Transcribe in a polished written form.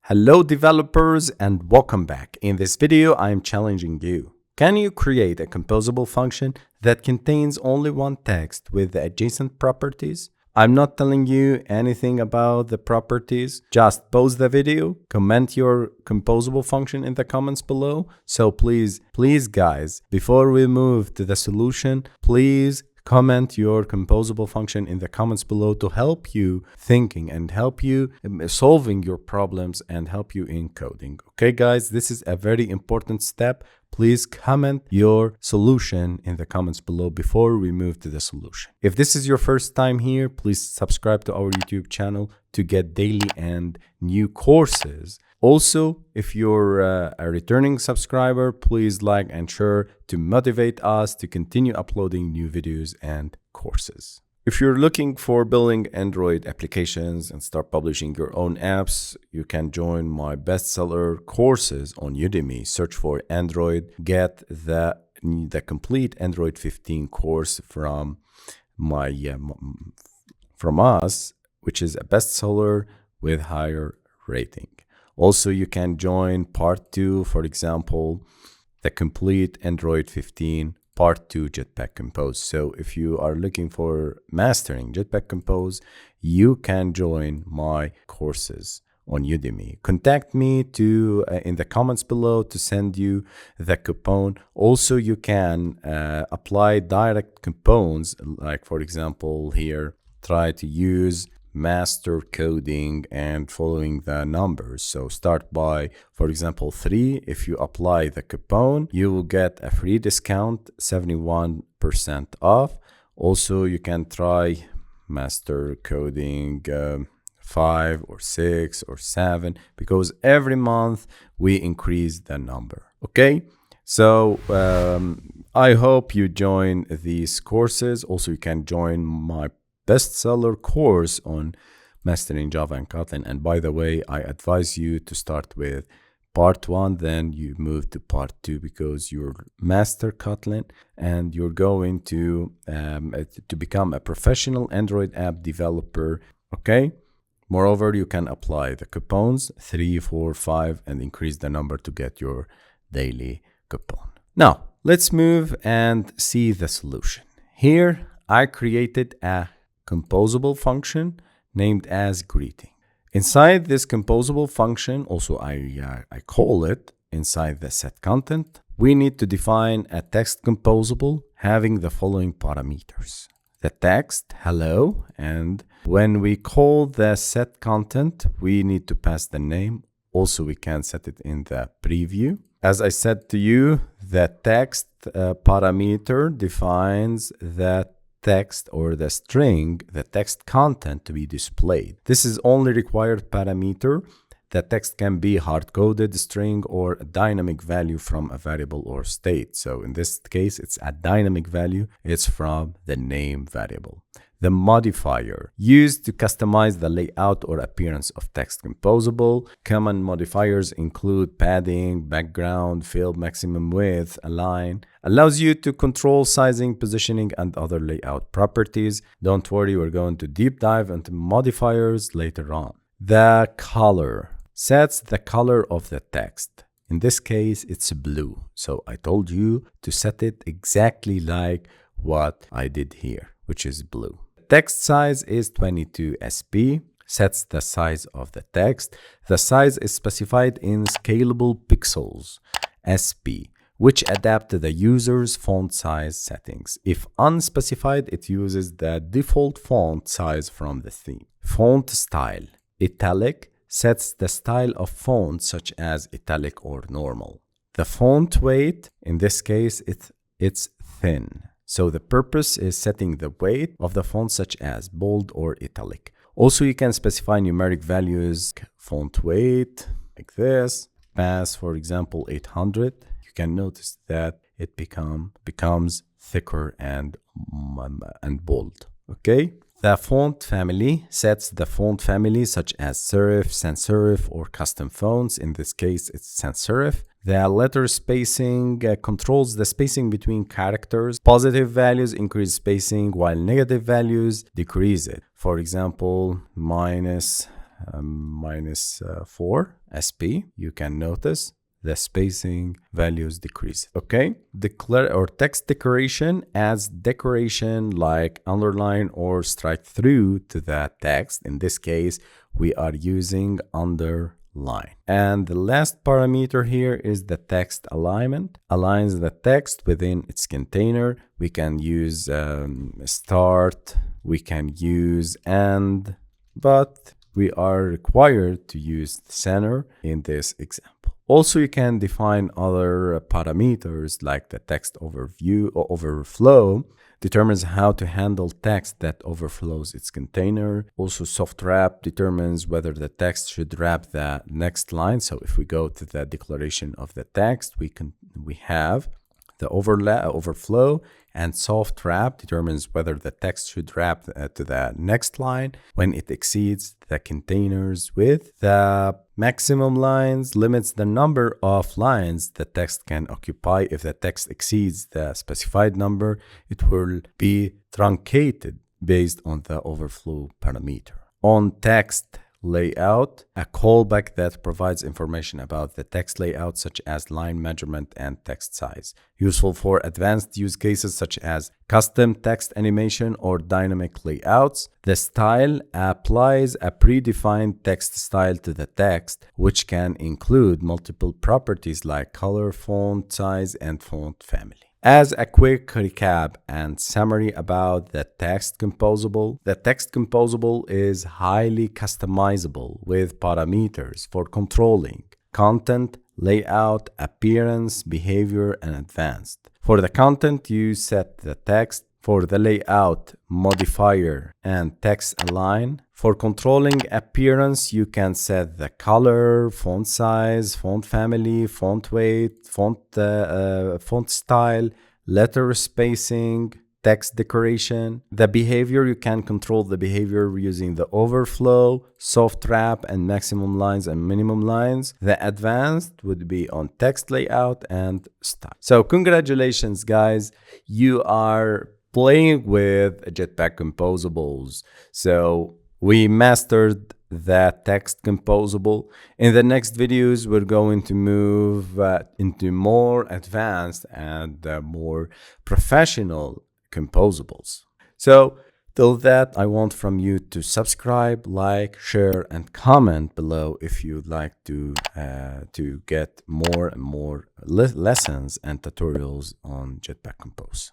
Hello developers and welcome back. In this video, I am challenging you. Can you create a composable function that contains only one text with the adjacent properties? I'm not telling you anything about the properties. Just pause the video, comment your composable function in the comments below. So please guys, before we move to the solution, please comment your composable function in the comments below to help you thinking and help you solving your problems and help you in coding. Okay guys, this is a very important step. Please comment your solution in the comments below before we move to the solution. If this is your first time here, please subscribe to our YouTube channel to get daily and new courses. Also, if you're a returning subscriber, please like and share to motivate us to continue uploading new videos and courses. If you're looking for building Android applications and start publishing your own apps, you can join my bestseller courses on Udemy. Search for Android, get the complete Android 15 course from us, which is a bestseller with higher rating. Also, you can join part 2, for example, the complete Android 15 part 2 Jetpack Compose. So if you are looking for mastering Jetpack Compose, you can join my courses on Udemy. Contact me in the comments below to send you the coupon. Also, you can apply direct coupons, like for example here, try to use master coding and following the numbers. So start by, for example, 3. If you apply the coupon, you will get a free discount, 71% off. Also, you can try master coding 5 or 6 or 7, because every month we increase the number. Okay, so I hope you join these courses. Also, you can join my bestseller course on mastering Java and Kotlin. And by the way, I advise you to start with part 1, then you move to part 2, because you're master Kotlin and you're going to become a professional Android app developer. Okay. Moreover, you can apply the coupons 3, 4, 5 and increase the number to get your daily coupon. Now, let's move and see the solution. Here, I created a composable function named as greeting. Inside this composable function, also I call it inside the set content, we need to define a text composable having the following parameters. The text, hello, and when we call the set content, we need to pass the name. Also, we can set it in the preview. As I said to you, the text parameter defines the text or the string, the text content to be displayed. This is only required parameter. The text can be hard-coded string or a dynamic value from a variable or state. So in this case, it's a dynamic value. It's from the name variable. The modifier used to customize the layout or appearance of text composable. Common modifiers include padding, background, field maximum width, align. Allows you to control sizing, positioning, and other layout properties. Don't worry, we're going to deep dive into modifiers later on. The color sets the color of the text. In this case, it's blue. So I told you to set it exactly like what I did here, which is blue. Text size is 22 sp, sets the size of the text. The size is specified in scalable pixels, sp, which adapt to the user's font size settings. If unspecified, it uses the default font size from the theme. Font style, italic, sets the style of font such as italic or normal. The font weight, in this case, it's thin. So the purpose is setting the weight of the font such as bold or italic. Also, you can specify numeric values, font weight like this, pass, for example, 800. You can notice that it becomes thicker and bold. Okay. The font family sets the font family such as serif, sans serif, or custom fonts. In this case, it's sans serif. The letter spacing controls the spacing between characters. Positive values increase spacing while negative values decrease it. For example, minus -4 sp, you can notice the spacing values decrease. Okay, declare or text decoration adds decoration like underline or strike through to that text. In this case, we are using underline. And the last parameter here is the text alignment. Aligns the text within its container. We can use start, we can use and, but we are required to use center in this example. Also, you can define other parameters like the text overview or overflow determines how to handle text that overflows its container. Also, soft wrap determines whether the text should wrap the next line. So if we go to the declaration of the text, we have the overflow, and soft wrap determines whether the text should wrap to the next line when it exceeds the container's width. The maximum lines limits the number of lines the text can occupy. If the text exceeds the specified number, it will be truncated based on the overflow parameter. On text layout, a callback that provides information about the text layout such as line measurement and text size. Useful for advanced use cases such as custom text animation or dynamic layouts. The style applies a predefined text style to the text, which can include multiple properties like color, font size, and font family. As a quick recap and summary about the text composable is highly customizable with parameters for controlling content, layout, appearance, behavior, and advanced. For the content, you set the text. For the layout, modifier and text align. For controlling appearance, you can set the color, font size, font family, font weight, font style, letter spacing, text decoration. The behavior, you can control the behavior using the overflow, soft wrap, and maximum lines and minimum lines. The advanced would be on text layout and style. So congratulations, guys. You are playing with Jetpack composables. So we mastered the text composable. In the next videos, we're going to move into more advanced and more professional composables. So till that, I want from you to subscribe, like, share, and comment below if you'd like to get more and more lessons and tutorials on Jetpack Compose.